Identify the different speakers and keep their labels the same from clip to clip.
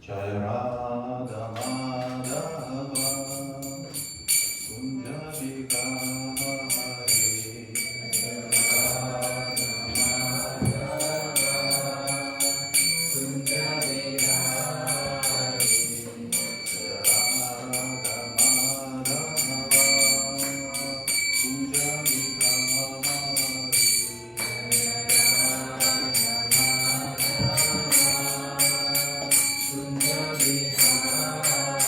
Speaker 1: Jai Radha Madhava Kunja Vikari Jai Radha Madhava Kunja Vikari Jai Radha Madhava Kunja Vikari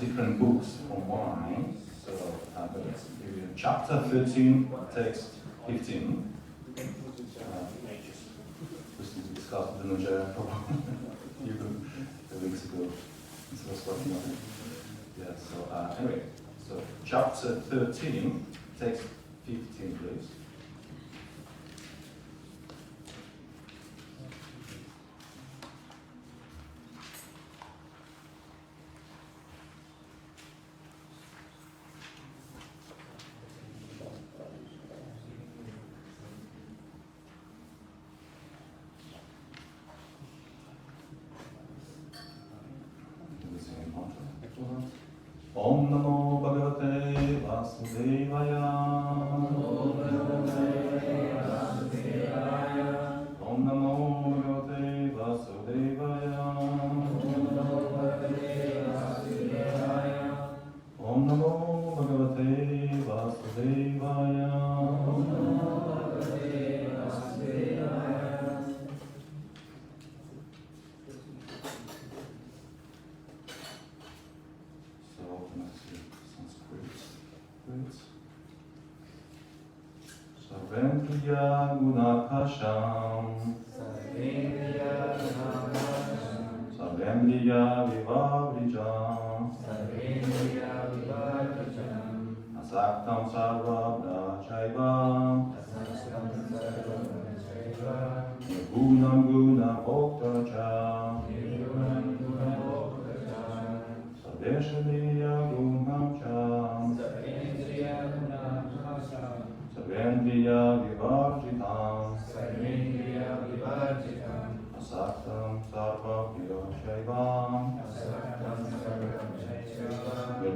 Speaker 1: different books online. So, but let's give you chapter 13, text 15. Which we discussed with Nujaya a few weeks ago. So that's what yeah, so anyway, so chapter 13, text 15, please. Om Namo Bhagavate Vasudevaya. Om Namo Bhagavate Vasudevaya. Om Namo Bhagavate Vasudevaya. Sarvendriya gunakasham, Sarvendriya vivavrijam, Asaktam sarvabda chaivam, Gunam guna bhokta cha, Sarveshadriya gunam cha, Sarvendriya vivarjitam, Asaktam sarvabhya shaivam,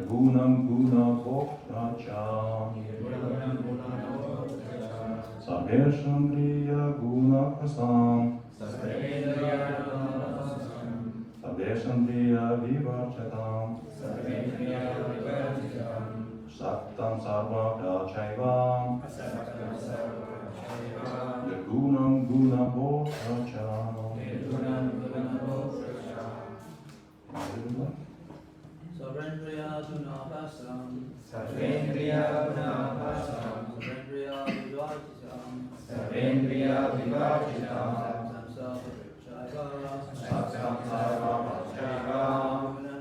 Speaker 1: Gunam guna bhokta cha, Sarveshandriya guna prasam, Sarveshandriya vivarjitam, Saktam sarvabhya chaivam, Gunam guna bhokta cha.
Speaker 2: Sarvendriya gunapasam,
Speaker 3: Sarvendriya gunapasam,
Speaker 2: Sarvendriya vivarjitam,
Speaker 3: Sarvendriya vivarjitam,
Speaker 2: Saksam sarvabhachaiva, Gunam guna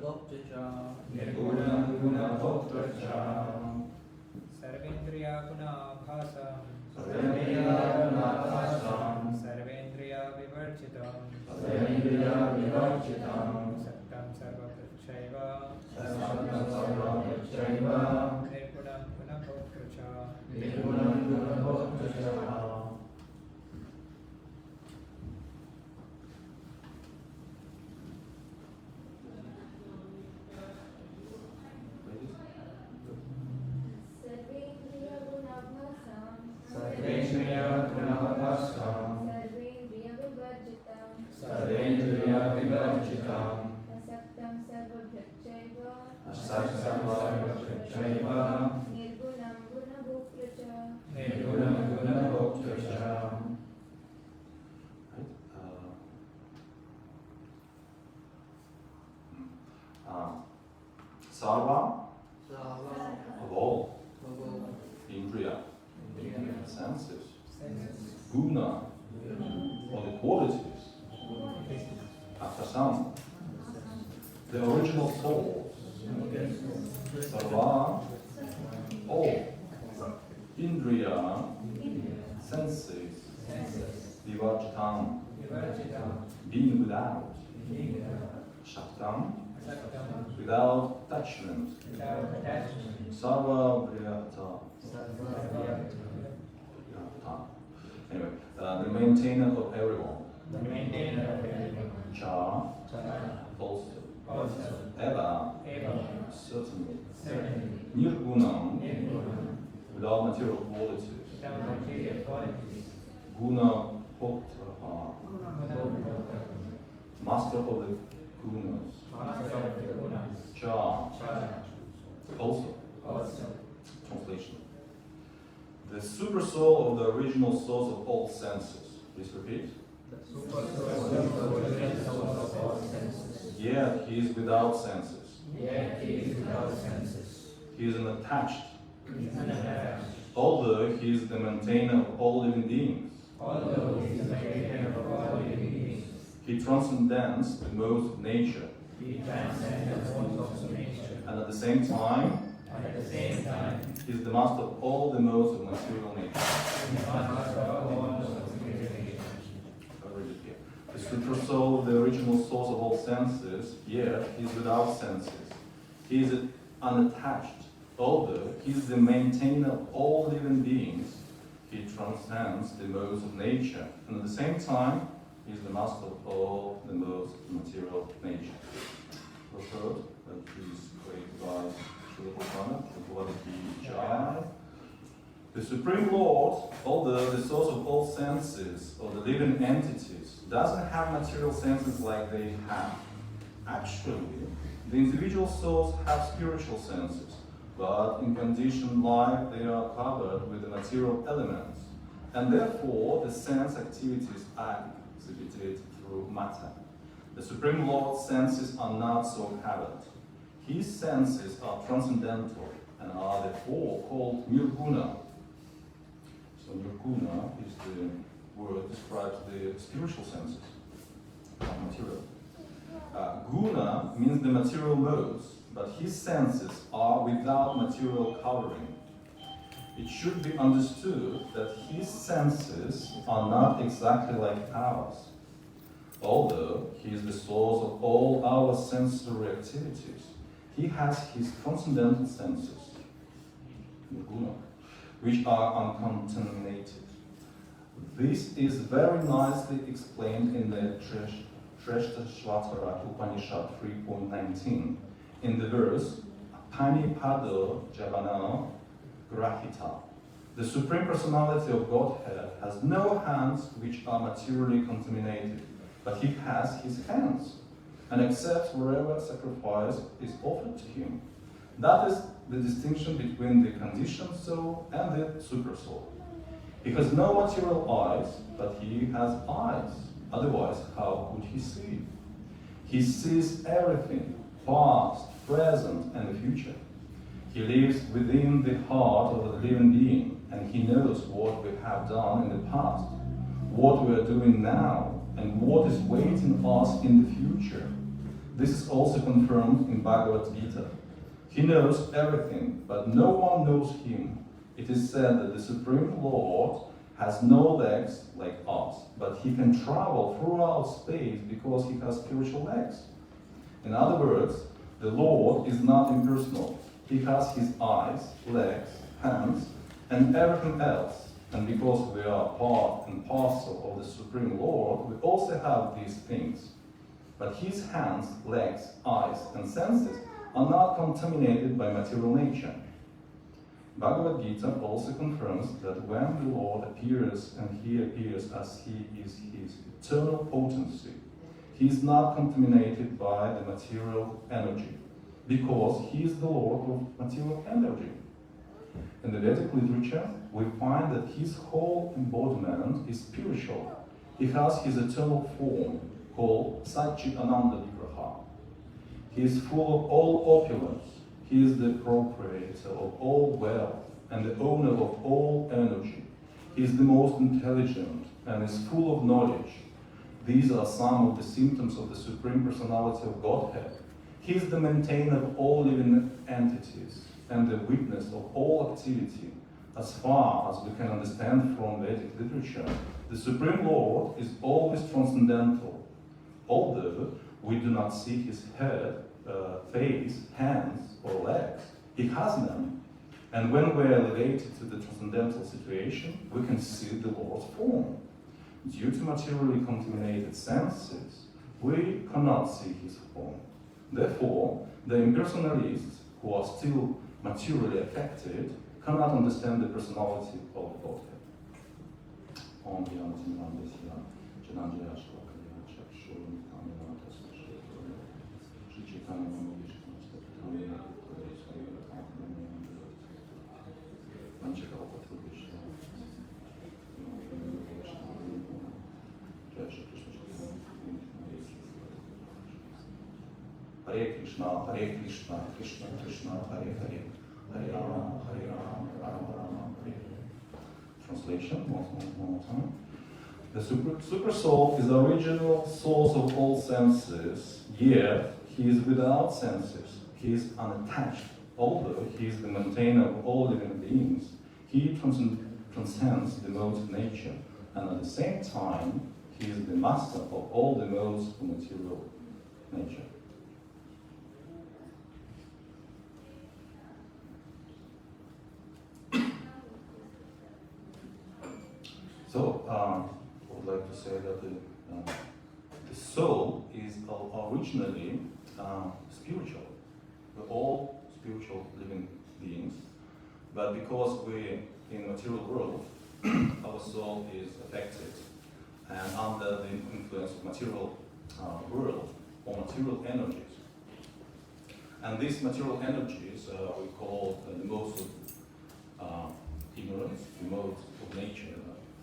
Speaker 2: bhokta cha,
Speaker 1: Nirgunam guna bhokta cha.
Speaker 3: Sarvendriya gunapasam,
Speaker 1: Sarvendriya gunapasam,
Speaker 3: Sarvendriya vivarjitam,
Speaker 1: Sarvendriya vivarjitam,
Speaker 3: Saktam sarvabhachaiva,
Speaker 1: Saktam sarvabhachaiva,
Speaker 3: Nirgunam gunabhokta cha.
Speaker 1: Nirgunam guna bhokta cha.
Speaker 2: Sarvendriya gunapasam,
Speaker 1: Sarvendriya vivarjitam,
Speaker 4: Asaktam sarvabhachaiva,
Speaker 1: Asaktam sarvabhachaiva,
Speaker 4: Nirgunam gunabhokta cha.
Speaker 1: Nirgunam guna bhokta cha. Sarva, of all, Indriya, senses, Guna, or the qualities, Akasam, the original soul, Sarva, all, Indriya, senses, Vivarjitam, being without, Shaktam, without attachment, Sarva Priyata. Anyway, the maintainer of everyone. Cha, also. Eva, certainly. Nirgunam, without material qualities. Guna Bhokta, master of the gunas. Cha, also. Translation. The super soul of the original source of all senses. Please repeat. Yet he is without senses.
Speaker 2: yet he is without senses.
Speaker 1: He is unattached,
Speaker 2: He is unattached,
Speaker 1: although he is the maintainer of all living beings.
Speaker 2: although he is the creator of all living beings.
Speaker 1: He transcends the modes of nature,
Speaker 2: He transcends the modes of nature,
Speaker 1: and at the same time,
Speaker 2: and at the same time,
Speaker 1: he is the master of all the modes of material nature.
Speaker 2: he is master of all modes of material nature.
Speaker 1: I read it here. The Sutra Soul, the original source of all senses, yet he is without senses. He is unattached, although he is the maintainer of all living beings. He transcends the modes of nature, and at the same time, he is the master of all the modes of material nature. Referred, that is created by Prabhupada, Prabhupada Ki Jai. The Supreme Lord, although the source of all senses or the living entities, doesn't have material senses like they have. Actually, the individual souls have spiritual senses, but in conditioned life they are covered with the material elements, and therefore the sense activities are exhibited through matter. The Supreme Lord's senses are not so covered. His senses are transcendental and are therefore called nirguna. So nirguna is the word that describes the spiritual senses, not material. Guna means the material modes, but his senses are without material covering. It should be understood that his senses are not exactly like ours, although he is the source of all our sensory activities. He has his transcendental senses, nirguna, which are uncontaminated. This is very nicely explained in the Shrestha Upanishad 3.19 in the verse Panipado Javana Grahita. The Supreme Personality of Godhead has no hands which are materially contaminated, but he has his hands and accepts wherever sacrifice is offered to him. That is the distinction between the conditioned soul and the super soul. He has no material eyes, but he has eyes. Otherwise, how could he see? He sees everything, past, present, and the future. He lives within the heart of the living being, and he knows what we have done in the past, what we are doing now, and what is waiting us in the future. This is also confirmed in Bhagavad Gita. He knows everything, but no one knows him. It is said that the Supreme Lord has no legs like us, but he can travel throughout space because he has spiritual legs. In other words, the Lord is not impersonal. He has his eyes, legs, hands, and everything else. And because we are part and parcel of the Supreme Lord, we also have these things. But his hands, legs, eyes, and senses are not contaminated by material nature. Bhagavad Gita also confirms that when the Lord appears, and he appears as he is his eternal potency, he is not contaminated by the material energy, because he is the Lord of material energy. In the Vedic literature, we find that his whole embodiment is spiritual. He has his eternal form, called Satchitananda Vigraha. He is full of all opulence. He is the proprietor of all wealth and the owner of all energy. He is the most intelligent and is full of knowledge. These are some of the symptoms of the Supreme Personality of Godhead. He is the maintainer of all living entities and the witness of all activity. As far as we can understand from Vedic literature, the Supreme Lord is always transcendental. Although we do not see his head, face, hands, or legs, he has them. And when we are elevated to the transcendental situation, we can see the Lord's form. Due to materially contaminated senses, we cannot see his form. Therefore, the impersonalists who are still materially affected cannot understand the personality of Godhead. Hare Hare Krishna, Krishna Krishna, Hare Hare, Hare Rama, Rama Rama, Hare Hare. Translation, one more time. The super soul is the original source of all senses, yet he is without senses. He is unattached. Although he is the maintainer of all living beings, he transcends the modes of nature, and at the same time, he is the master of all the modes of material nature. So, I would like to say that the soul is originally spiritual. We're all spiritual living beings, but because we're in material world, our soul is affected and under the influence of material world or material energies. And these material energies we call the modes of ignorance, the modes of nature,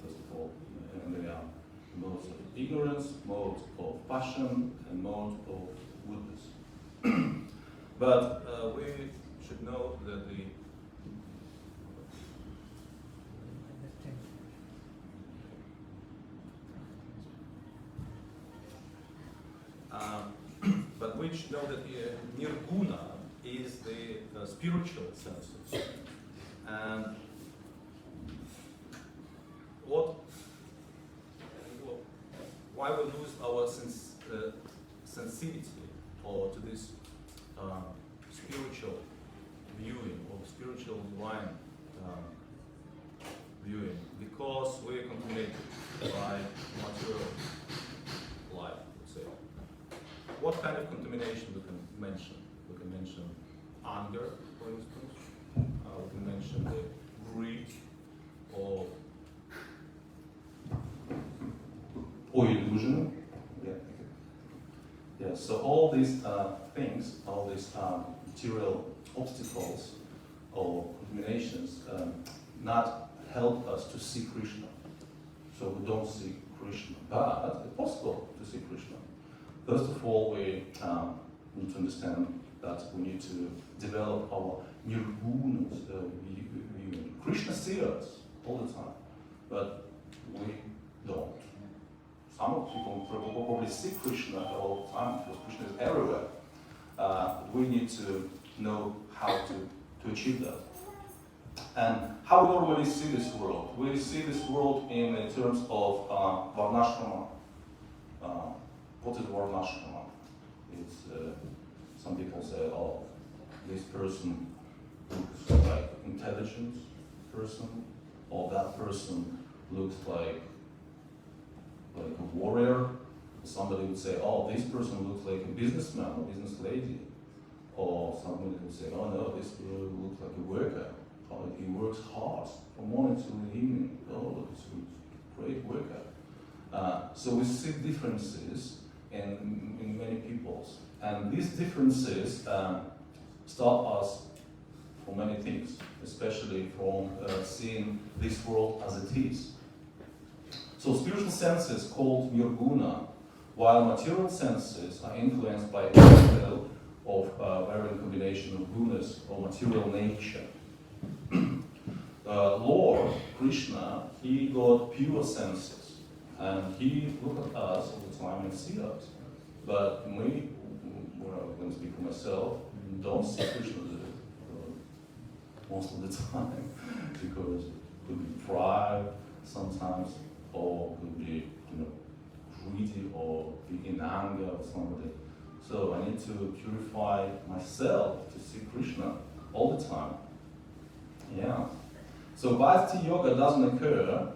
Speaker 1: first of all, and they are modes of ignorance, modes of passion, and modes of goodness. But we should know that nirguna is the spiritual senses, and why we lose our sensitivity or to this spiritual viewing or spiritual divine viewing, because we are contaminated by material life, let's say. What kind of contamination we can mention? We can mention anger, for instance. We can mention the greed or illusion. Yeah. So all these things, all these material obstacles or contaminations, not help us to see Krishna. So we don't see Krishna, but it's possible to see Krishna. First of all, we need to understand that we need to develop our nirgunas viewing. Krishna sees us all the time, but we don't. Some people probably see Krishna all the time because Krishna is everywhere. We need to know how to achieve that. And how we normally see this world? We see this world in terms of varnashrama. What is varnashrama? It's some people say, oh, this person looks like intelligent person, or that person looks like a warrior. Somebody would say, oh, this person looks like a businessman or business lady. Or somebody would say, oh no, this looks like a worker. Oh, he works hard from morning till evening. Oh, this is a great worker. So we see differences in many peoples. And these differences stop us from many things, especially from seeing this world as it is. So spiritual senses called nirguna, while material senses are influenced by a cocktail of varying combination of gunas or material nature. Lord Krishna, he got pure senses, and he looked at us all the time and see us. But me, when I'm going to speak for myself, don't see Krishna most of the time, because it could be pride sometimes, or could be greedy, or be in anger or somebody. So I need to purify myself to see Krishna all the time. Yeah. So Bhakti Yoga doesn't occur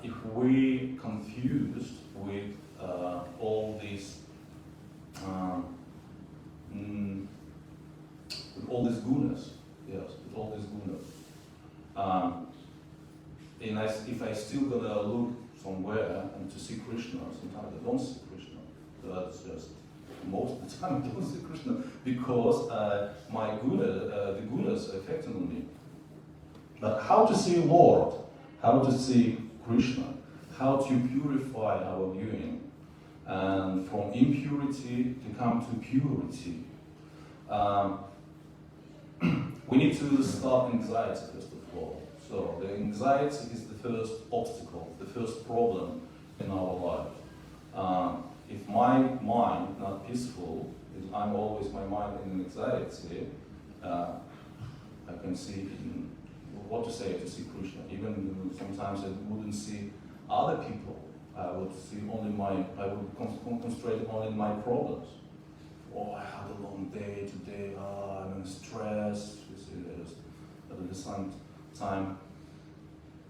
Speaker 1: if we confused with all these gunas. Yes, with all these gunas. If I still gonna look somewhere and to see Krishna, sometimes I don't see Krishna. That's just most of the time I don't see Krishna because my the gunas are affecting me. But how to see Lord, how to see Krishna, how to purify our viewing? and from impurity to come to purity. We need to stop anxiety first of all. So the anxiety is the first obstacle, the first problem in our life. If my mind not peaceful, if I'm always my mind in anxiety, I can see what to say to see Krishna. Even sometimes I wouldn't see other people. I would see only I would concentrate only on my problems. Oh, I had a long day today, I'm in stress, but at the same time,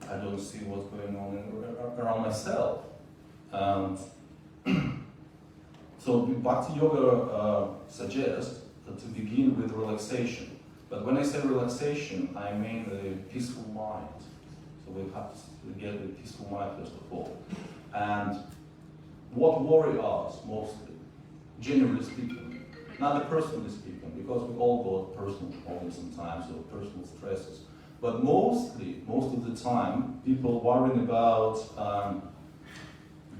Speaker 1: I don't see what's going on around myself. And so Bhakti Yoga suggests to begin with relaxation. But when I say relaxation, I mean the peaceful mind. So we have to get a peaceful mind first of all. And what worries us mostly, generally speaking, not personally speaking, because we all got personal problems sometimes or personal stresses. But most of the time, people worrying about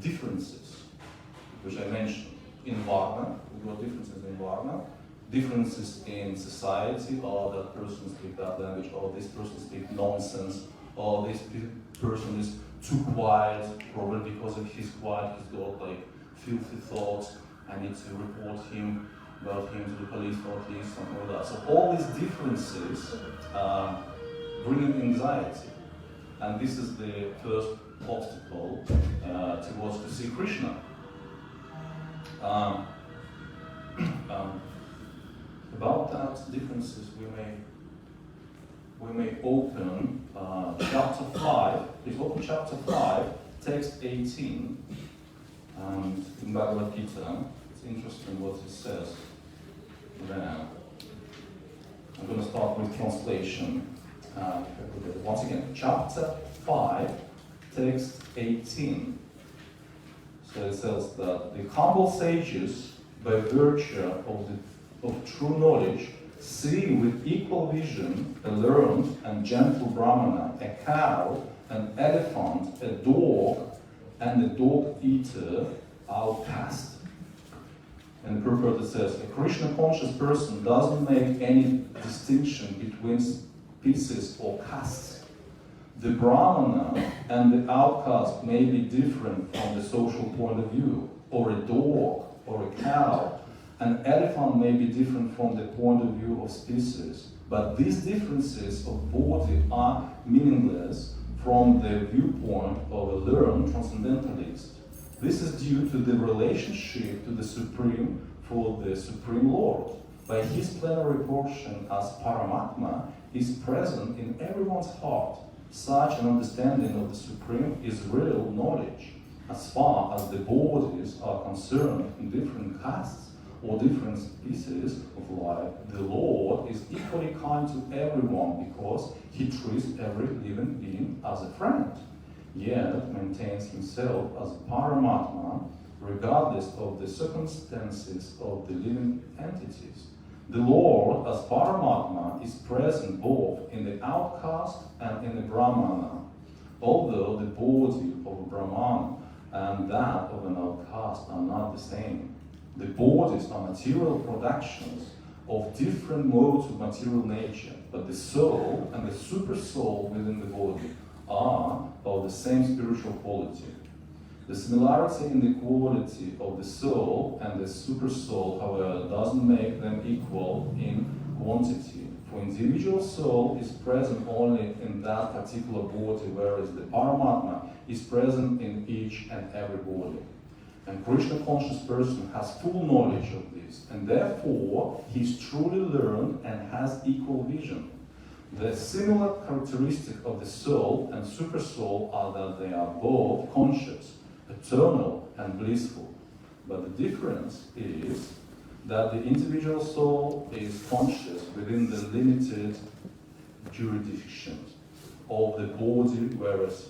Speaker 1: differences, which I mentioned. Environment, we got differences in environment, differences in society, or that person speaks that language, or this person speaks nonsense, or this person is too quiet, probably because of his quiet, he's got like filthy thoughts, I need to report about him to the police for at least something like that. So all these differences bring anxiety. And this is the first obstacle towards to see Krishna. About that differences, we may open chapter 5. Please open chapter 5, text 18, and in Bhagavad Gita. It's interesting what it says there. I'm going to start with translation. Once again, chapter 5, text 18. So it says that the humble sages, by virtue of true knowledge, see with equal vision a learned and gentle Brahmana, a cow, an elephant, a dog, and a dog-eater outcast. And Prabhupada says, a Krishna-conscious person doesn't make any distinction between species or castes. The Brahmana and the outcast may be different from the social point of view, or a dog, or a cow. An elephant may be different from the point of view of species, but these differences of body are meaningless from the viewpoint of a learned transcendentalist. This is due to the relationship to the Supreme for the Supreme Lord. By his plenary portion as Paramatma is present in everyone's heart. Such an understanding of the Supreme is real knowledge. As far as the bodies are concerned in different castes or different species of life, the Lord is equally kind to everyone because he treats every living being as a friend, yet maintains himself as Paramatma regardless of the circumstances of the living entities. The Lord, as Paramatma, is present both in the outcast and in the Brahmana, although the body of a Brahman and that of an outcast are not the same. The bodies are material productions of different modes of material nature, but the soul and the super soul within the body are of the same spiritual quality. The similarity in the quality of the soul and the super soul, however, doesn't make them equal in quantity. For individual soul is present only in that particular body, whereas the Paramatma is present in each and every body. And Krishna-conscious person has full knowledge of this, and therefore he is truly learned and has equal vision. The similar characteristic of the soul and super soul are that they are both conscious, eternal, and blissful. But the difference is that the individual soul is conscious within the limited jurisdictions of the body, whereas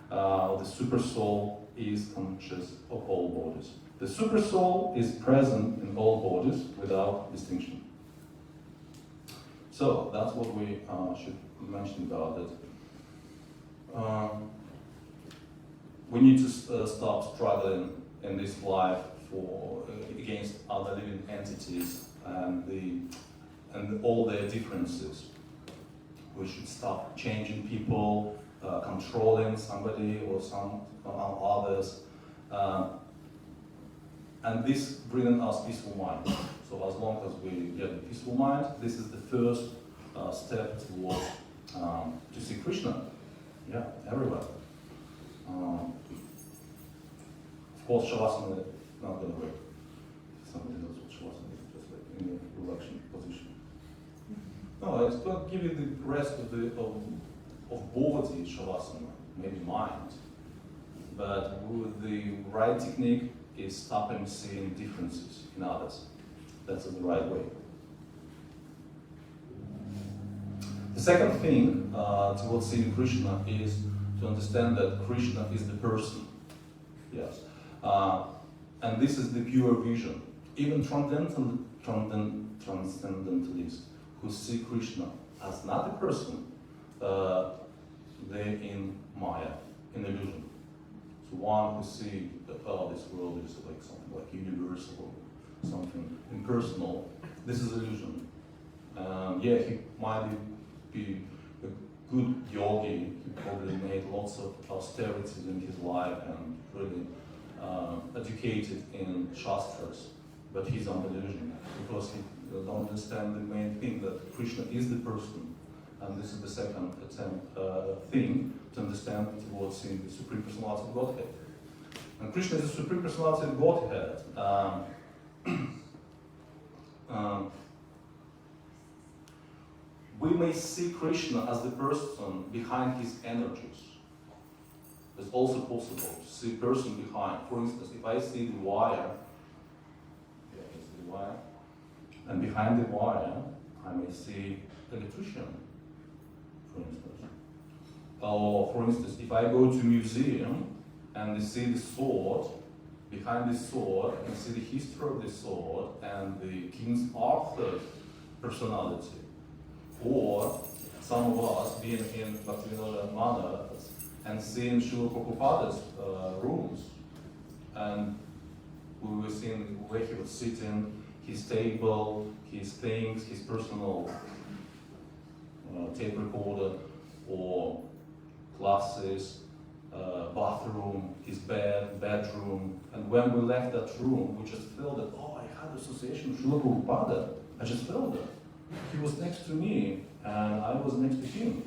Speaker 1: the super soul is conscious of all bodies. The super soul is present in all bodies without distinction. So that's what we should mention about it. We need to stop struggling in this life for against other living entities and all their differences. We should stop changing people, controlling somebody or some others, and this brings us peaceful mind. So as long as we get a peaceful mind, this is the first step towards to see Krishna. Yeah, everywhere. Of course, Shavasana is not going to work. Somebody knows what Shavasana is, just like in a relaxing position. No, it's going to give you the rest of body Shavasana, maybe mind. But with the right technique is stopping seeing differences in others. That's the right way. The second thing towards seeing Krishna is to understand that Krishna is the person. Yes. And this is the pure vision. Even transcendentalists who see Krishna as not a person, they're in Maya, in illusion. So one who sees that, oh, this world is like something like universal, something impersonal, this is illusion. Yeah, he might be a good yogi, he probably made lots of austerities in his life and really educated in Shastras, but he's on illusion because he don't understand the main thing, that Krishna is the person. And this is the second thing to understand towards seeing the Supreme Personality of Godhead. And Krishna is the Supreme Personality of Godhead. We may see Krishna as the person behind his energies. It's also possible to see a person behind. For instance, if I see the wire, and behind the wire, I may see the electrician, for instance. Or, for instance, if I go to a museum and I see the sword, behind the sword, I can see the history of the sword and the King Arthur's personality. Or some of us being in Bhaktivinoda Manor and seeing Srila Prabhupada's rooms, and we were seeing where he was sitting, his table, his things, his personal tape recorder, or classes, bathroom, his bedroom. And when we left that room, we just felt that, oh, I had association with Srila Prabhupada. I just felt that. He was next to me, and I was next to him.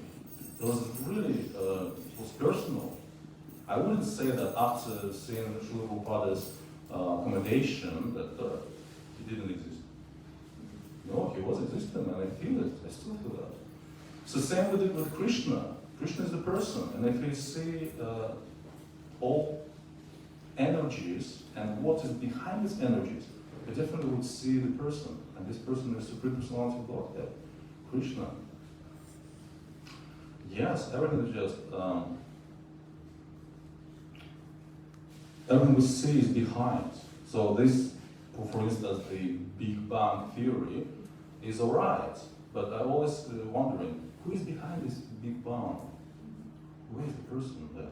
Speaker 1: It was really, it was personal. I wouldn't say that after seeing Srila Prabhupada's accommodation that he didn't exist. No, he was existing, and I feel it. I still feel that. So same with Krishna. Krishna is the person, and if we see all energies and what is behind these energies, we definitely would see the person, and this person is the Supreme Personality of Godhead, Krishna. Yes, everything is just everything we see is behind. So this, for instance, the Big Bang theory is alright, but I'm always wondering, who is behind this Big Bang? Who is the person there?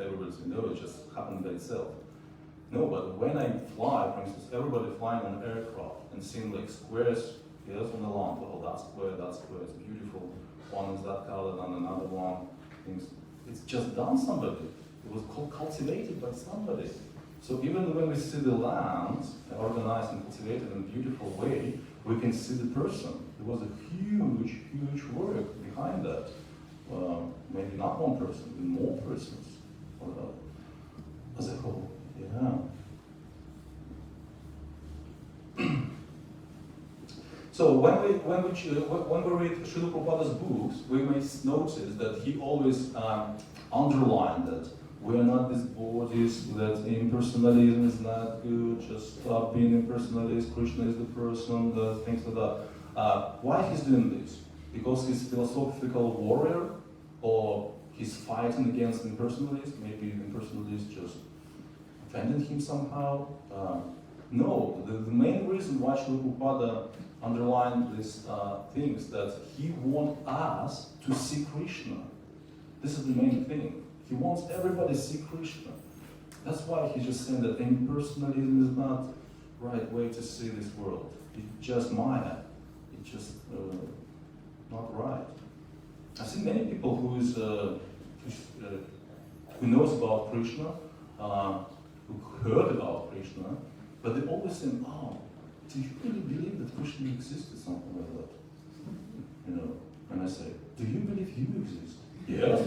Speaker 1: Everybody says, no, it just happened by itself. No, but when I fly, for instance, everybody flying on an aircraft and seeing like squares, yes, on the land, oh, that's square, it's beautiful. One is that color and another one. It's just done somebody. It was cultivated by somebody. So even when we see the land organized and cultivated in a beautiful way, we can see the person. There was a huge, huge work behind that. Maybe not one person, but more persons. As a whole, yeah. So when we read Srila Prabhupada's books, we may notice that he always underlined that we are not these bodies, that impersonalism is not good, just stop being impersonalist, Krishna is the person, things like that. Why he's doing this? Because he's a philosophical warrior, or he's fighting against impersonalists, maybe impersonalists just offended him somehow. No, the main reason why Srila Prabhupada underlined these things, that he wants us to see Krishna. This is the main thing. He wants everybody to see Krishna. That's why he's just saying that impersonalism is not right way to see this world. It's just Maya. It's just not right. I've seen many people who knows about Krishna, who heard about Krishna, but they always say, "Oh, do you really believe that Krishna exists?" or something like that. You know, and I say, "Do you believe you exist?" Yes.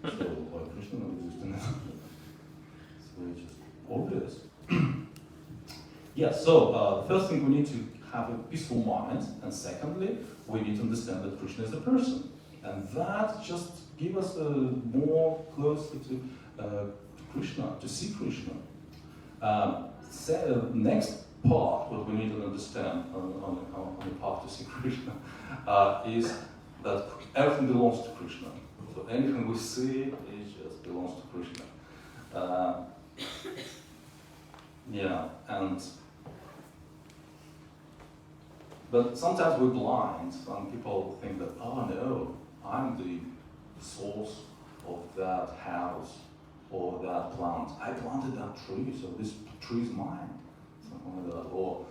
Speaker 1: So why Krishna not existing? So it's just obvious. Yeah. So the first thing, we need to have a peaceful mind, and secondly, we need to understand that Krishna is a person, and that just gives us more closer to Krishna, to see Krishna. Next part, what we need to understand on the path to see Krishna, is that everything belongs to Krishna. So anything we see, it just belongs to Krishna. But sometimes we're blind, and people think that, oh no, I'm the source of that house or that plant. I planted that tree, so this tree is mine. Something like that. Or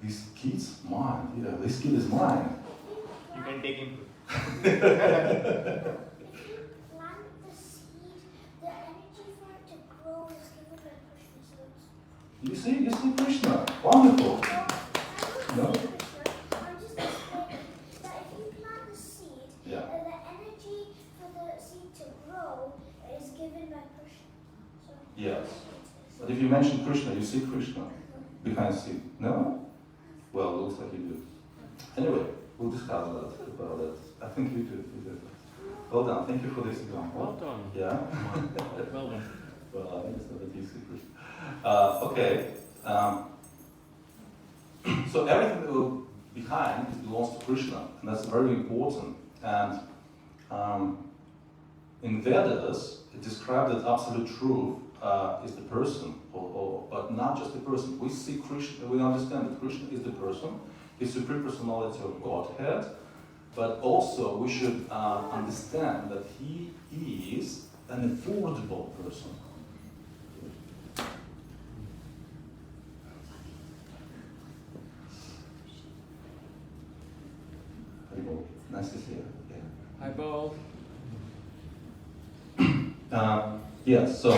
Speaker 1: this kid's mine. Yeah, this kid is mine.
Speaker 3: You can take him.
Speaker 2: Plant the seed, the energy for it to grow is given by Krishna. So
Speaker 1: You see Krishna. Wonderful. No?
Speaker 2: I'm just explaining that if you plant the seed,
Speaker 1: Yeah.
Speaker 2: the energy for the seed to grow is given by Krishna. So
Speaker 1: Yes. But if you mention Krishna, you see Krishna behind the seed. No? Well, it looks like you do. Anyway, we'll discuss about that. I think you do. Well done. Thank you for this example.
Speaker 5: Well done.
Speaker 1: Yeah.
Speaker 5: Well done.
Speaker 1: Well, I understand that you see Krishna. Okay. So everything behind belongs to Krishna, and that's very important. And in Vedas, it describes that absolute truth is the person, but not just the person. We see Krishna, we understand that Krishna is the person, the supreme personality of Godhead, but also we should understand that he is an affordable person. Nice to see you. Yeah.
Speaker 5: Hi, Bo.
Speaker 1: Yes, so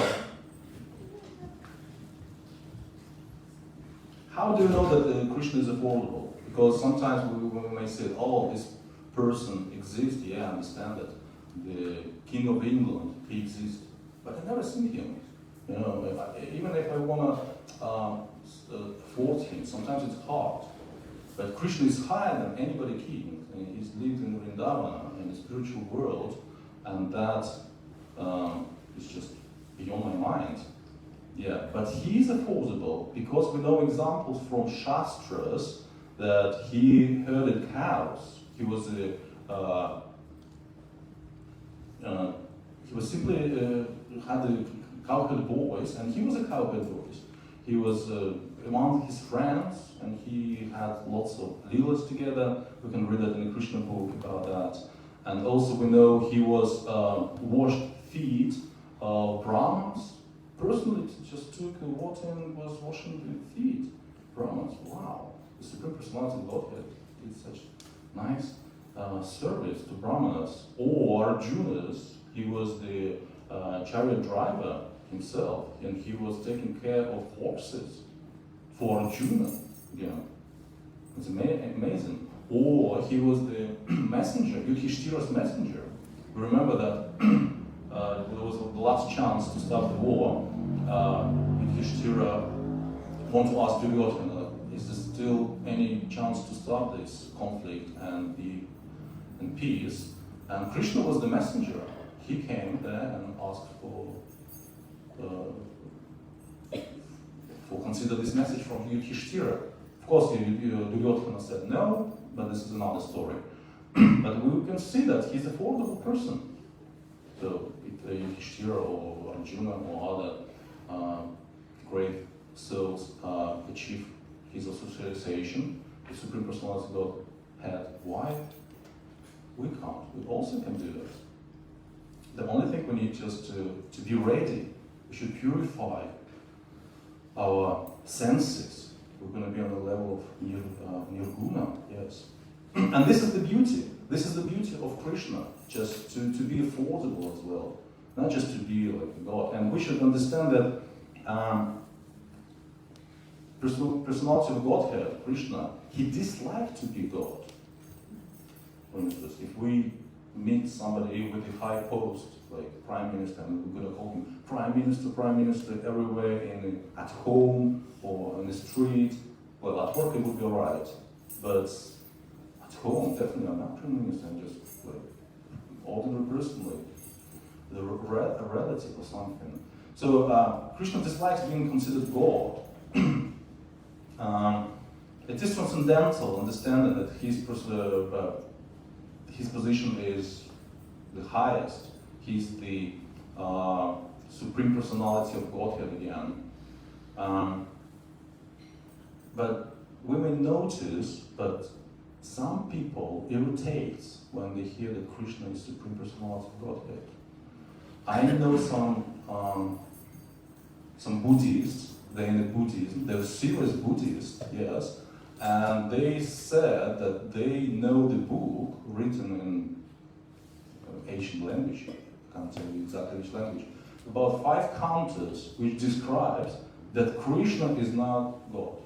Speaker 1: how do you know that Krishna is affordable? Because sometimes we may say, oh, this person exists, yeah, I understand that. The King of England, he exists, but I've never seen him. You know, even if I want to afford him, sometimes it's hard. But Krishna is higher than anybody king. And he's lived in Vrindavana, in the spiritual world, and that is just beyond my mind. Yeah, but he is affordable because we know examples from Shastras that he herded cows. He was simply had the cowherd boys, and he was a cowherd boy. He was among his friends, and he had lots of leelas together. We can read that in the Krishna book about that. And also we know he was washed feet of Brahmins. Personally, just took water and was washing the feet. Brahmins, wow. The Supreme Personality of Godhead did such nice service to Brahmanas. Or Arjuna's, he was the chariot driver himself, and he was taking care of horses for Arjuna. You know, it's amazing. Or he was the messenger, Yudhishthira's messenger. Remember that there was the last chance to stop the war. Yudhishthira wanted to ask Duryodhana, is there still any chance to stop this conflict and be in peace? And Krishna was the messenger. He came there and asked for consider this message from Yudhishthira. Of course, Duryodhana said no, but this is another story. But we can see that he's an affordable person. So, Yudhishthira or Arjuna or other great souls achieve his association, the Supreme Personality of God had. Why? We can't. We also can do that. the only thing we need just to be ready. We should purify our senses. We're going to be on the level of nirguna, yes. And this is the beauty. This is the beauty of Krishna, just to be affordable as well, not just to be like a God. And we should understand that personality of Godhead, Krishna, he disliked to be God. For instance, if we meet somebody with a high post, like Prime Minister, and we're going to call him Prime Minister everywhere, at home or on the street, well, at work it would be alright, but at home, definitely I'm not Prime Minister, I'm just like ordinary person, like a relative or something. So Krishna dislikes being considered God. It is transcendental understanding that his position is the highest. He's the Supreme Personality of Godhead again. But we may notice that some people irritate when they hear that Krishna is Supreme Personality of Godhead. I know some Buddhists, they're in the Buddhism, they're serious Buddhists, yes, and they said that they know the book written in Asian language, I can't tell you exactly which language, about 5 cantos which describes that Krishna is not God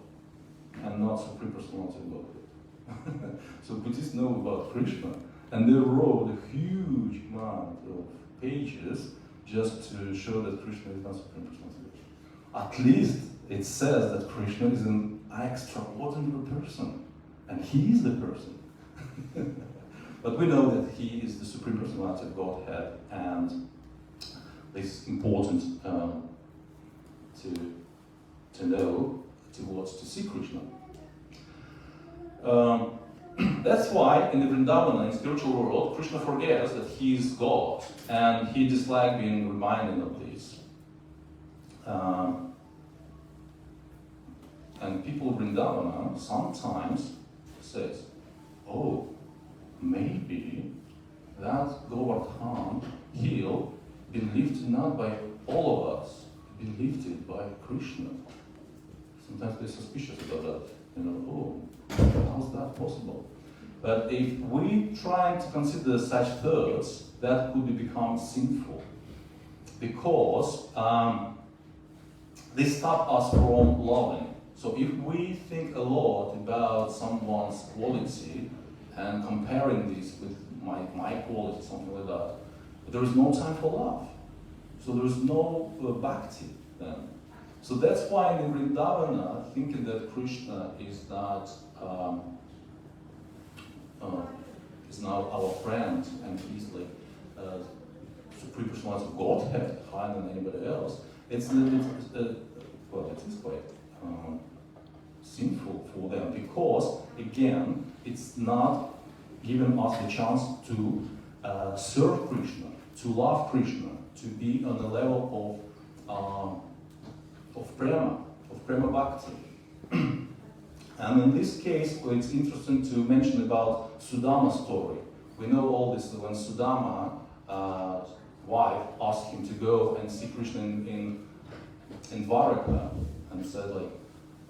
Speaker 1: and not Supreme Personality of Godhead. So Buddhists know about Krishna, and they wrote a huge amount of pages just to show that Krishna is not Supreme Personality of Godhead. At least it says that Krishna is an extraordinary person, and he is the person. But we know that he is the Supreme Personality of Godhead, and it's important to know towards to see Krishna. That's why in the Vrindavana, in spiritual world, Krishna forgets that he is God, and he dislikes being reminded of this. And people of Vrindavana sometimes says, oh, maybe that Govardhan hill been lifted not by all of us, been lifted by Krishna. Sometimes they're suspicious about that. Oh, how's that possible? But if we try to consider such thoughts, that could become sinful. Because they stop us from loving. So if we think a lot about someone's quality and comparing this with my quality, something like that, there is no time for love. So there is no bhakti then. So that's why in Vrindavana, thinking that Krishna is not our friend and he's like Supreme Personality of Godhead, higher than anybody else, it is quite sinful for them, because again, it's not giving us the chance to serve Krishna, to love Krishna, to be on the level of prema bhakti. And in this case, it's interesting to mention about Sudama's story. We know all this when Sudama's wife asked him to go and see Krishna in Dvaraka, and said like,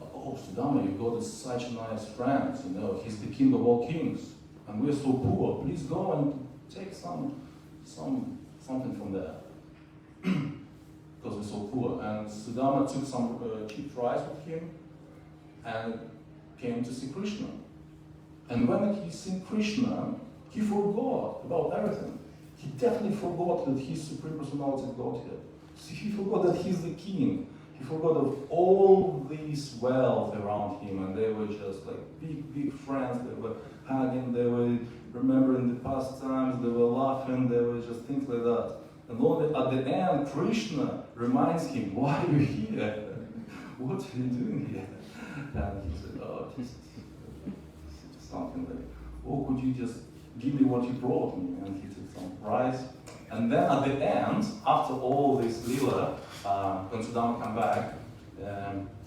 Speaker 1: oh Sudama, you got such a nice friend, he's the king of all kings, and we're so poor, please go and take something from there. Because we're so poor. And Sudama took some cheap rice with him and came to see Krishna. And when he seen Krishna, he forgot about everything. He definitely forgot that he's Supreme Personality of Godhead. So he forgot that he's the king. He forgot of all this wealth around him, and they were just like big friends. They were hugging, they were remembering the past times, they were laughing, they were just things like that. And only at the end, Krishna reminds him, why are you here? What are you doing here? And he said, oh, just something like, oh, could you just give me what you brought me? And he took some rice. And then at the end, after all this lila, when Sudama came back,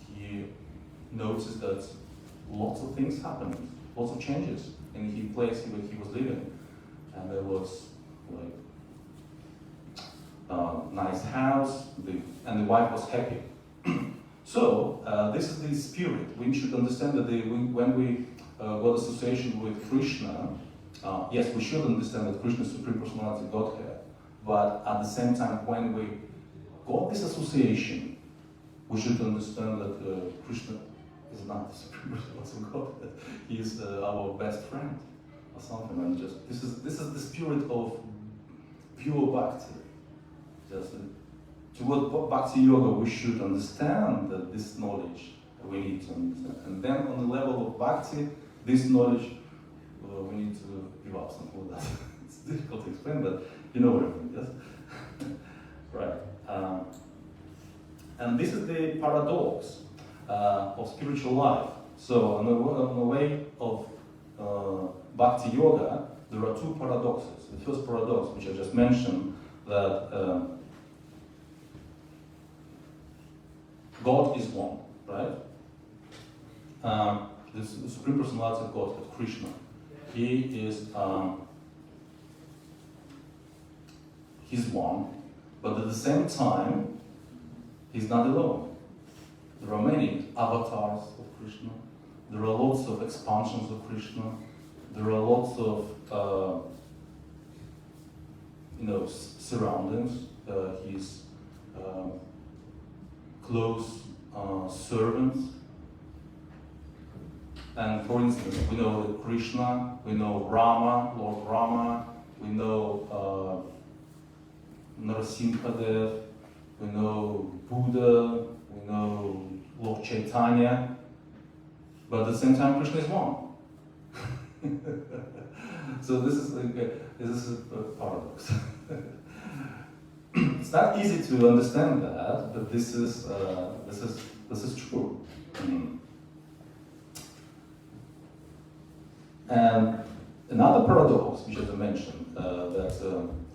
Speaker 1: he noticed that lots of things happened, lots of changes in the place where he was living. And there was like nice house, and the wife was happy. So this is the spirit. We should understand that when we got association with Krishna, yes, we should understand that Krishna is Supreme Personality of Godhead, but at the same time, when we got this association, we should understand that Krishna is not the Supreme Personality of Godhead. He is our best friend, or something. And just this is the spirit of pure bhakti. Just toward bhakti yoga, we should understand that this knowledge we need to understand, and then on the level of bhakti, this knowledge we need to give up something like that. It's difficult to explain, but you know what I mean, yes? Right. And this is the paradox of spiritual life. So on the way of bhakti yoga, there are two paradoxes. The first paradox, which I just mentioned, that God is one, right? The Supreme Personality of Godhead, Krishna, he is he's one, but at the same time, he's not alone. There are many avatars of Krishna. There are lots of expansions of Krishna. There are lots of surroundings. His close servants. And for instance, we know Krishna, we know Rama, Lord Rama, we know Narasimhadev, we know Buddha, we know Lord Chaitanya, but at the same time Krishna is one. So this is a paradox. It's not easy to understand that, but this is true. And another paradox, which I mentioned, that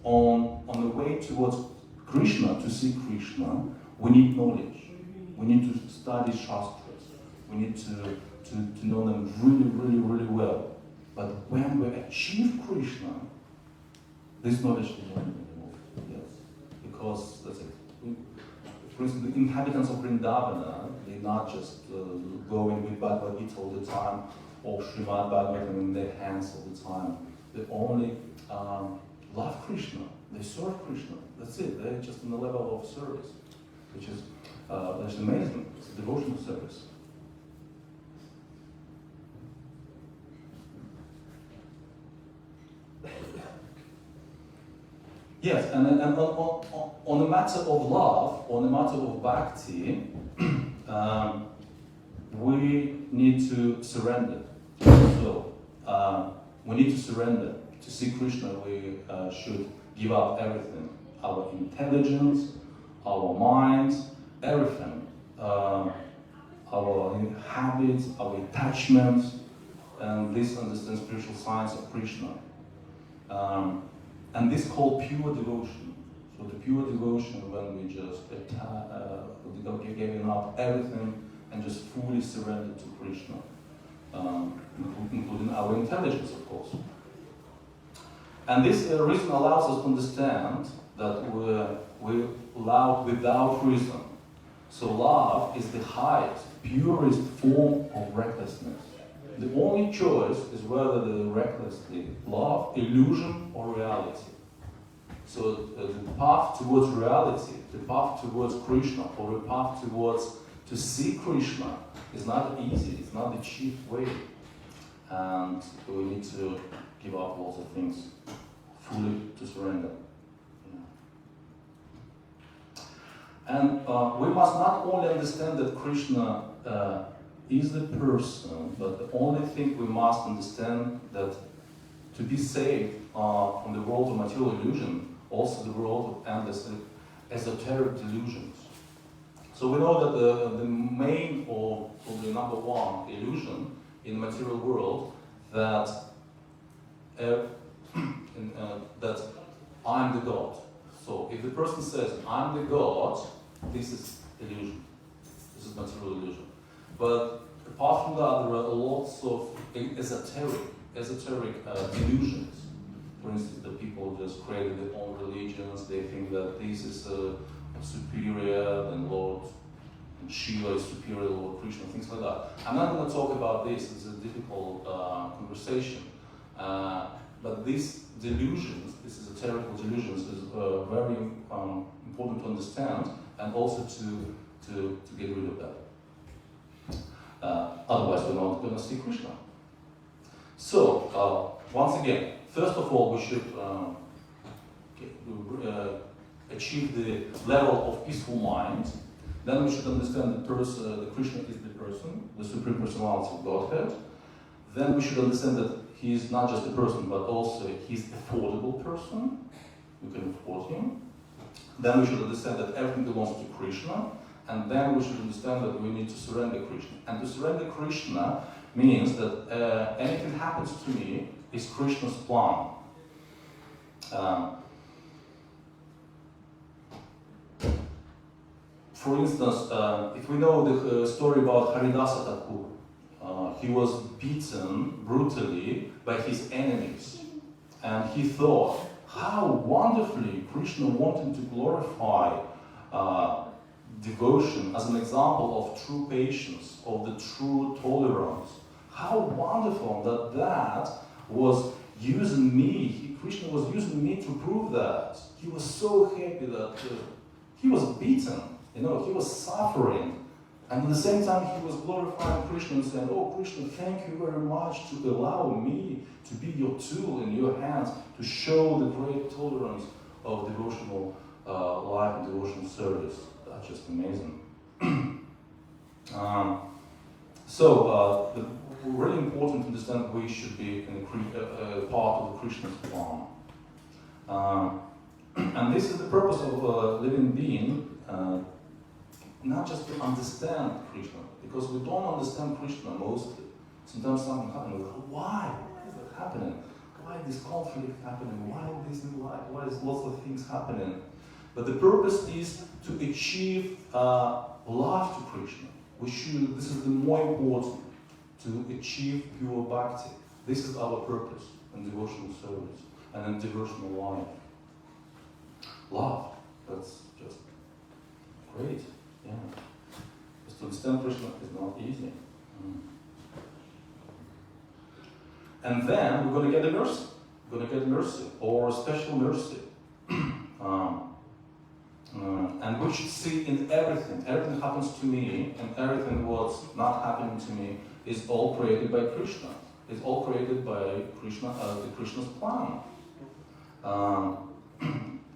Speaker 1: on the way towards Krishna, to see Krishna, we need knowledge. We need to study Shastras. We need to know them really, really, really well. But when we achieve Krishna, this knowledge is not anymore. Yes, because that's it. For instance, the inhabitants of Vrindavana, they're not just going with Bhagavad Gita all the time, or Srimad Bhagavatam in their hands all the time. They only love Krishna. They serve Krishna. That's it. They're just on the level of service, which is that's amazing. It's a devotional service. Yes, and on the matter of love, on the matter of bhakti, we need to surrender. So, we need to surrender. To see Krishna, we should give up everything. Our intelligence, our minds, everything. Our habits, our attachments, and this understands spiritual science of Krishna. And this is called pure devotion. So the pure devotion when we just giving up everything and just fully surrender to Krishna, including our intelligence, of course. And this reason allows us to understand that we love without reason. So love is the highest, purest form of recklessness. The only choice is whether the recklessly love illusion or reality. So the path towards reality, the path towards Krishna, or the path towards to see Krishna is not easy, it's not the cheap way. And we need to give up lots of things, fully to surrender. And we must not only understand that Krishna is the person, but the only thing we must understand that to be saved from the world of material illusion, also the world of endless esoteric delusions. So we know that the main, or probably number one illusion in the material world, that that I'm the God. So if the person says I'm the God, this is illusion. This is material illusion. But apart from that, there are lots of esoteric delusions. For instance, the people just created their own religions. They think that this is superior than Lord Shiva is superior to Lord Krishna, things like that. I'm not going to talk about this. It's a difficult conversation. But these delusions, these esoterical delusions, is very important to understand and also to get rid of that. Otherwise, we're not going to see Krishna. So, once again, first of all, we should achieve the level of peaceful mind. Then we should understand that Krishna is the person, the Supreme Personality of Godhead. Then we should understand that he is not just a person, but also he's an affordable person. We can afford him. Then we should understand that everything belongs to Krishna. And then we should understand that we need to surrender Krishna. And to surrender Krishna means that anything happens to me is Krishna's plan. For instance, if we know the story about Haridasa Thakur, he was beaten brutally by his enemies. And he thought, how wonderfully Krishna wanted to glorify devotion as an example of true patience, of the true tolerance. How wonderful that was using me, Krishna was using me to prove that. He was so happy that he was beaten, he was suffering. And at the same time, he was glorifying Krishna and saying, oh, Krishna, thank you very much to allow me to be your tool in your hands to show the great tolerance of devotional life and devotional service. That's just amazing. Really important to understand we should be part of the Krishna's plan. And this is the purpose of a living being, not just to understand Krishna, because we don't understand Krishna mostly. Sometimes something happens, we go, why? Why is that happening? Why is this conflict happening? Why is new life? Why is lots of things happening? But the purpose is to achieve love to Krishna. This is the more important, to achieve pure bhakti. This is our purpose in devotional service and in devotional life. Love, that's just great. Yeah. Just to understand Krishna is not easy. And then we're going to get the mercy. We're going to get mercy, or special mercy. And we should see in everything. Everything happens to me, and everything what's not happening to me is all created by Krishna. It's all created by Krishna, Krishna's plan.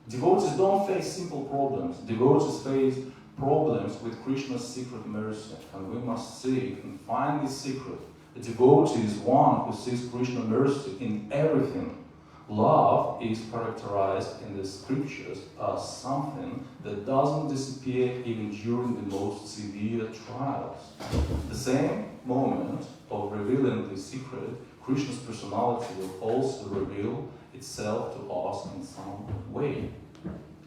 Speaker 1: Devotees don't face simple problems. Devotees face problems with Krishna's secret mercy, and we must seek and find this secret. The devotee is one who sees Krishna mercy in everything. Love is characterized in the scriptures as something that doesn't disappear even during the most severe trials. The same moment of revealing the secret, Krishna's personality will also reveal itself to us in some way.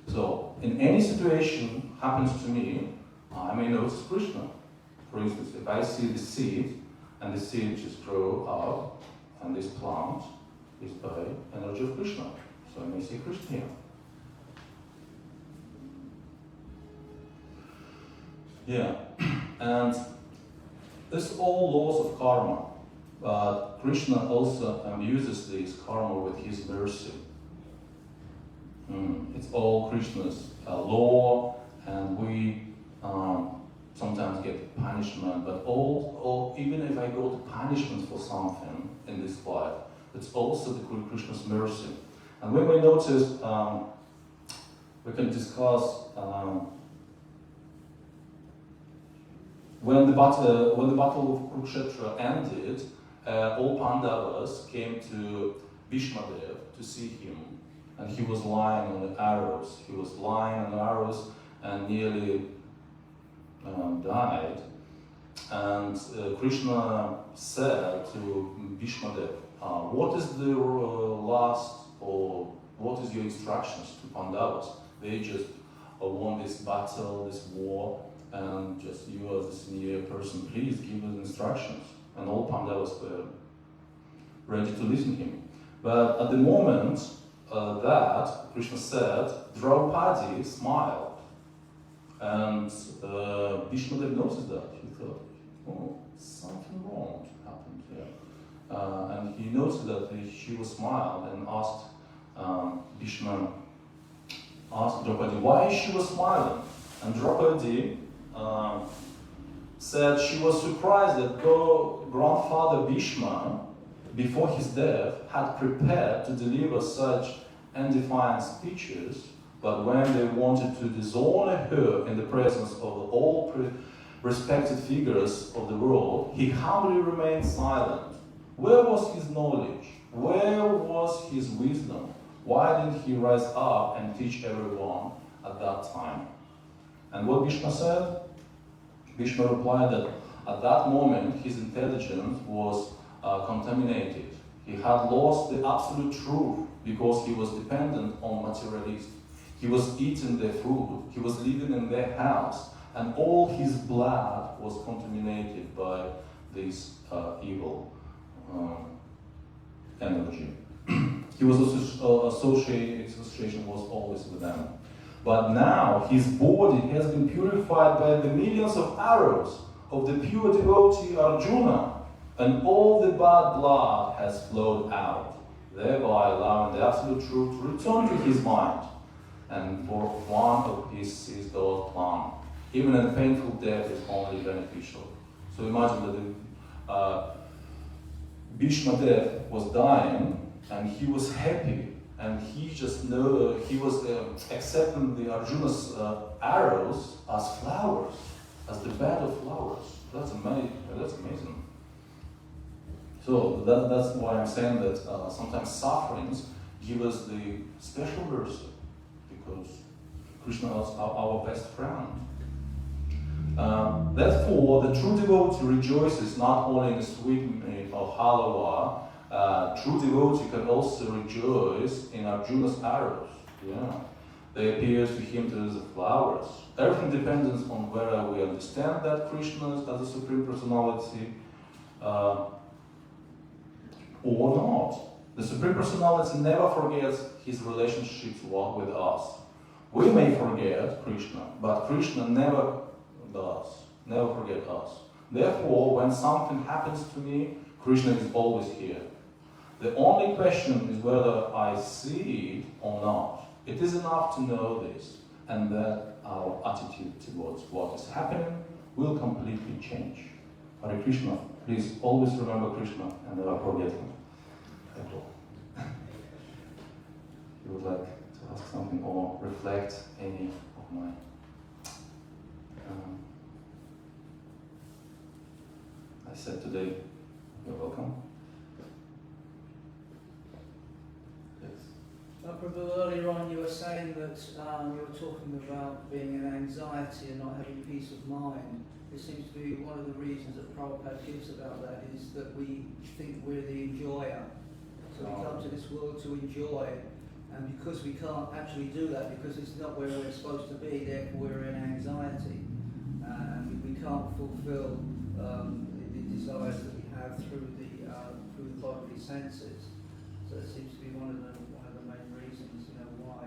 Speaker 1: So, in any situation happens to me, I may notice Krishna. For instance, if I see the seed, and the seed just grow up, and this plant is by energy of Krishna. So I may see Krishna here. Yeah, and this all laws of karma, but Krishna also uses this karma with his mercy. It's all Krishna's law, and we sometimes get punishment, but even if I go to punishment for something in this life, it's also the Krishna's mercy. And when we notice, we can discuss when the battle of Kurukshetra ended, all Pandavas came to Bhishmadev to see him, and he was lying on the arrows. He was lying on the arrows and nearly died. And Krishna said to Bhishmadev, what is the last, or what is your instructions to Pandavas? They just won this battle, this war, and just you as a senior person, please give us instructions. And all Pandavas were ready to listen to him. But at the moment that Krishna said, Draupadi smiled. And Bhishmadev noticed that. He thought, oh, something wrong happened here. And he noticed that she was smiled and asked Bhishma, asked Draupadi why she was smiling. And Draupadi said she was surprised that grandfather Bhishma, before his death, had prepared to deliver such undefined speeches, but when they wanted to dishonor her in the presence of all respected figures of the world, he humbly remained silent. Where was his knowledge? Where was his wisdom? Why didn't he rise up and teach everyone at that time? And what Bhishma said? Bhishma replied that at that moment his intelligence was contaminated. He had lost the absolute truth because he was dependent on materialists. He was eating their food, he was living in their house, and all his blood was contaminated by this evil energy. He was association was always with them. But now his body has been purified by the millions of arrows of the pure devotee Arjuna, and all the bad blood has flowed out, thereby allowing the absolute truth to return to his mind. And for one of his sees God's plan. Even a painful death is only beneficial. So imagine that Bhishma Dev was dying, and he was happy, and he just he was accepting the Arjuna's arrows as flowers, as the bed of flowers. That's amazing. That's amazing. So that's why I'm saying that sometimes sufferings give us the special mercy, because Krishna is our best friend. Therefore, the true devotee rejoices not only in the sweetness of halwa. True devotee can also rejoice in Arjuna's arrows. Yeah, they appear to him as flowers. Everything depends on whether we understand that Krishna as the Supreme Personality or not. The Supreme Personality never forgets his relationships with us. We may forget Krishna, but Krishna never does, never forget us. Therefore, when something happens to me, Krishna is always here. The only question is whether I see it or not. It is enough to know this, and that our attitude towards what is happening will completely change. Hare Krishna, please always remember Krishna and never forget him. That's all. You would like to ask something or reflect any of my I said today, you're welcome.
Speaker 6: Prabhu, earlier on you were saying that you were talking about being in anxiety and not having peace of mind. It seems to be one of the reasons that Prabhupada gives about that is that we think we're the enjoyer. So we come to this world to enjoy, and because we can't actually do that, because it's not where we're supposed to be, therefore we're in anxiety. And we can't fulfill the desires that we have through the bodily senses. So it seems to be one of the main reasons, why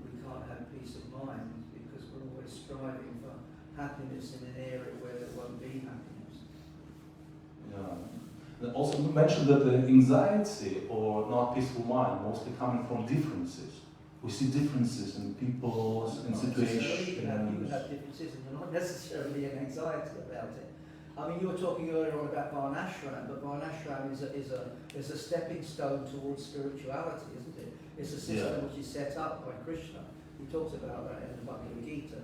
Speaker 6: we can't have peace of mind, because we're always striving for happiness in an area where there won't be happiness.
Speaker 1: Yeah. Also, you mentioned that the anxiety or not peaceful mind mostly coming from differences. We see differences in people, in situations.
Speaker 6: You can have differences, and you're not necessarily in anxiety about it. I mean, you were talking earlier on about Varnashram, but Varnashram is a stepping stone towards spirituality, isn't it? It's a system which is set up by Krishna. He talks about that in the Bhagavad Gita.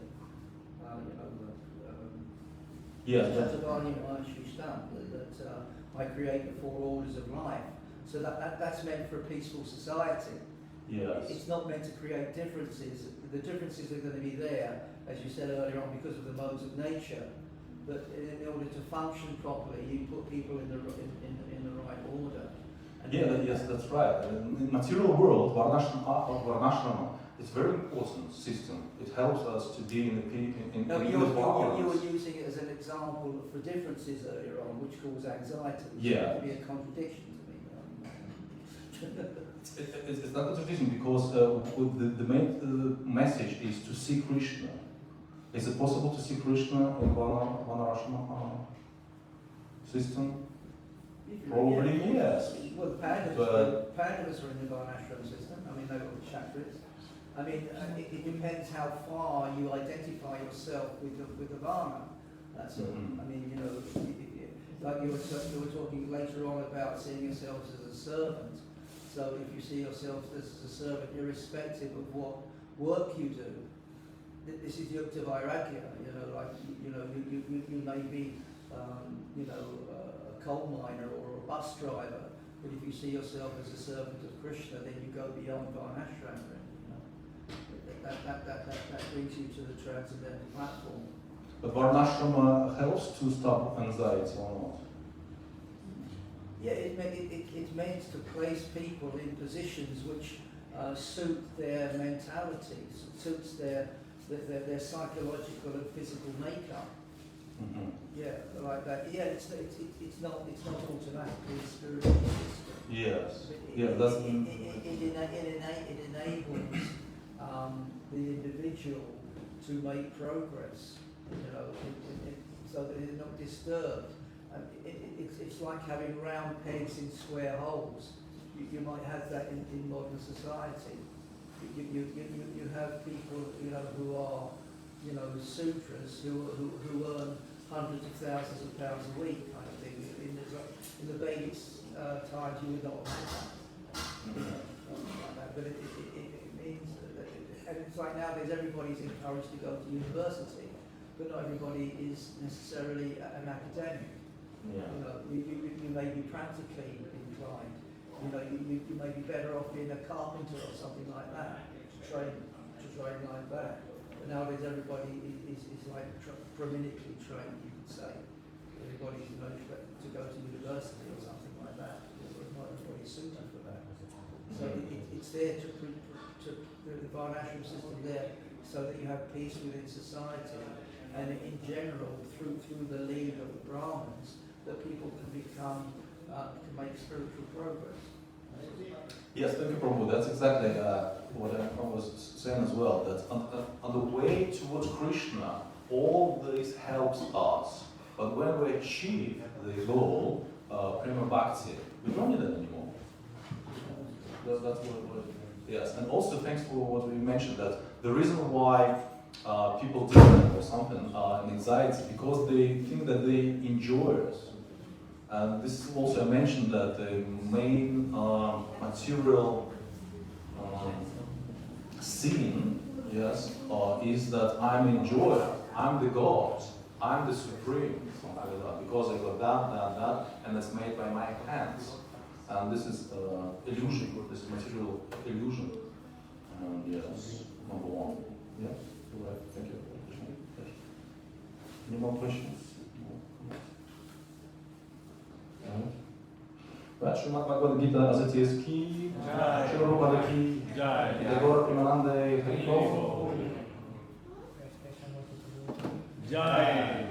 Speaker 6: That I create the four orders of life. So that's meant for a peaceful society.
Speaker 1: Yes.
Speaker 6: It's not meant to create differences. The differences are going to be there, as you said earlier on, because of the modes of nature. But in order to function properly, you put people in the right order. And
Speaker 1: yes, that's right. In the material world, Varnashrama is a very important system. It helps us to be in the balance.
Speaker 6: You were using it as an example for differences earlier on, which cause anxiety. Which seems to be a contradiction to me.
Speaker 1: it's not contradiction because the main message is to see Krishna. Is it possible to see Krishna in Varnashram system? Probably yes.
Speaker 6: Well, the Pandavas are in the Varnashram system. I mean, they've got the chakras. I mean, it depends how far you identify yourself with the Varna. That's all. I mean, you know, like you were talking later on about seeing yourselves as a servant. So if you see yourselves as a servant, irrespective of what work you do, this is yukta vairagya. You know, like you may be, a coal miner or a bus driver, but if you see yourself as a servant of Krishna, then you go beyond Varnashram. You know, that brings you to the transcendental platform.
Speaker 1: But Varnashram helps to stop anxiety or not?
Speaker 6: Yeah, it's meant to place people in positions which suit their mentalities, suits their psychological and physical makeup.
Speaker 1: Mm-hmm.
Speaker 6: Yeah, like that. Yeah, it's not automatically a spiritual system.
Speaker 1: Yes.
Speaker 6: It enables the individual to make progress. You know, so that they're not disturbed. It's like having round pegs in square holes. You might have that in modern society. You have people, who are, sutras who earn hundreds of thousands of pounds a week, kind of thing. In the Vedic times, you would not have that. Like that. But it means that, and it's like nowadays everybody's encouraged to go to university, but not everybody is necessarily an academic.
Speaker 1: Yeah.
Speaker 6: You may be practically inclined. You may be better off being a carpenter or something like that, to train like that. But nowadays everybody is like Brahminically trained, you could say. Everybody's to go to university or something like that. Not everybody's suited for that. So it's there the Varnashram system there so that you have peace within society, and in general through the lead of the Brahmins, that people can make spiritual progress.
Speaker 1: Yes, thank you, Prabhupada. That's exactly what I was saying as well. That on the way towards Krishna, all this helps us. But when we achieve the goal, prema bhakti, we don't need it anymore. That's what yes. And also thanks for what we mentioned, that the reason why people do that or something, anxiety, because they think that they enjoy it. And this is also mentioned that the main material scene, yes, is that I'm enjoyer, I'm the God, I'm the supreme, something like that, because I got that, and it's made by my hands. And this is illusion, this is material illusion. Yes, number one. Yeah, you're right. Thank you. Any more questions? Right, Srimad Bhagavad Gita as it is ki, Prabhupada ki, Gaura Premanande Hariko.
Speaker 5: Jai.